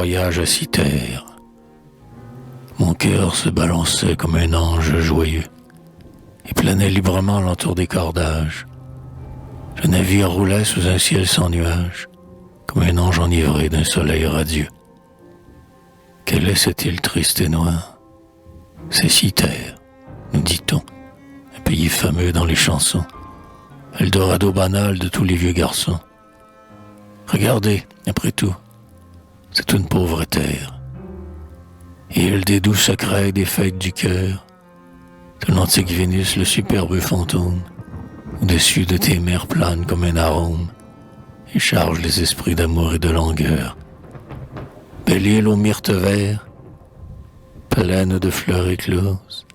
voyage à Cythère. Mon cœur se balançait comme un ange joyeux et planait librement l'entour des cordages. Le navire roulait sous un ciel sans nuages, comme un ange enivré d'un soleil radieux. Quelle est cette île triste et noire? C'est Cythère, nous dit-on, un pays fameux dans les chansons, Eldorado banal de tous les vieux garçons. Regardez, après tout, c'est une pauvre terre. Île des doux secrets des fêtes du cœur, de l'antique Vénus le superbe fantôme, au-dessus de tes mers plane comme un arôme, et charge les esprits d'amour et de langueur. Belle île aux myrtes verts, pleine de fleurs écloses,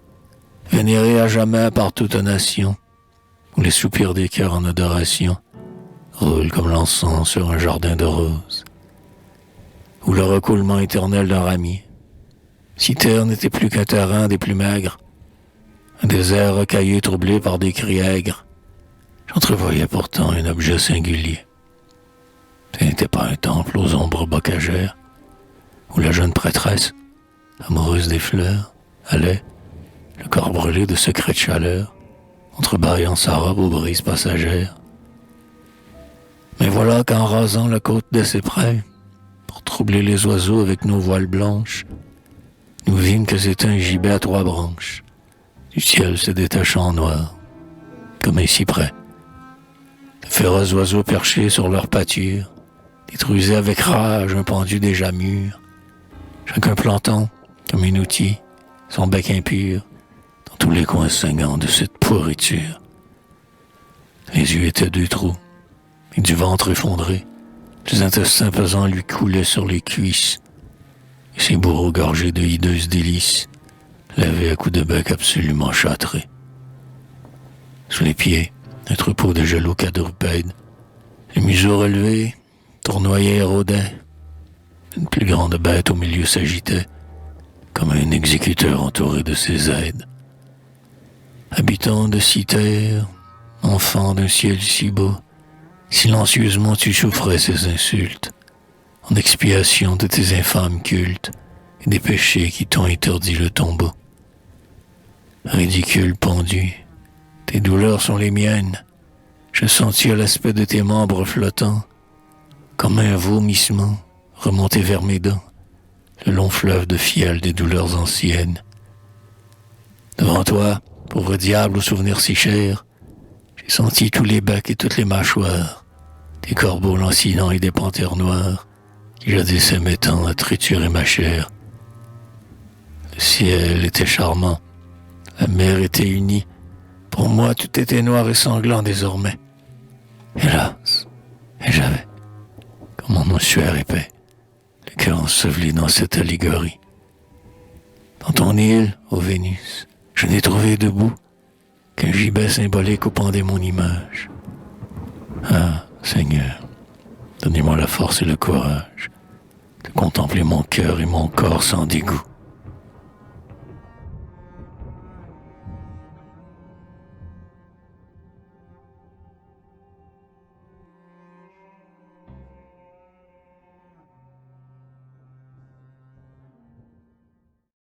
vénérée à jamais par toute nation, où les soupirs des cœurs en adoration roulent comme l'encens sur un jardin de roses, où le recoulement éternel d'un ramier. Cythère n'était plus qu'un terrain des plus maigres, un désert rocailleux troublé par des cris aigres. J'entrevoyais pourtant un objet singulier. Ce n'était pas un temple aux ombres bocagères, où la jeune prêtresse, amoureuse des fleurs, allait, le corps brûlé de secrètes chaleurs, entrebâillant sa robe aux brises passagères. Mais voilà qu'en rasant la côte de ses prés, pour troubler les oiseaux avec nos voiles blanches, nous vîmes que c'était un gibet à 3 branches, du ciel se détachant en noir, comme un cyprès. De féroces oiseaux perchés sur leur pâture détruisaient avec rage un pendu déjà mûr, chacun plantant, comme un outil, son bec impur dans tous les coins saignants de cette pourriture. Les yeux étaient 2 trous, et du ventre effondré, les intestins pesants lui coulaient sur les cuisses, et ses bourreaux gorgés de hideuses délices l'avaient à coups de bec absolument châtré. Sous les pieds, un troupeau de jaloux quadrupèdes, les museaux relevés, tournoyaient et rôdaient. Une plus grande bête au milieu s'agitait, comme un exécuteur entouré de ses aides. Habitant de Cythère, enfant d'un ciel si beau, silencieusement tu souffrais ces insultes, en expiation de tes infâmes cultes et des péchés qui t'ont interdit le tombeau. Ridicule pendu, tes douleurs sont les miennes. Je sentis à l'aspect de tes membres flottants, comme un vomissement remonté vers mes dents, le long fleuve de fiel des douleurs anciennes. Devant toi, pauvre diable aux souvenirs si chers, j'ai senti tous les becs et toutes les mâchoires, des corbeaux lancinants et des panthères noires, qui jadis aimaient tant à triturer ma chair. Le ciel était charmant, la mer était unie, pour moi tout était noir et sanglant désormais. Hélas, et j'avais, comme mon ossuaire épais, le cœur enseveli dans cette allégorie. Dans ton île, ô Vénus, je n'ai trouvé debout qu'un gibet symbolique où pendait mon image. Ah, Seigneur, donnez-moi la force et le courage de contempler mon cœur et mon corps sans dégoût.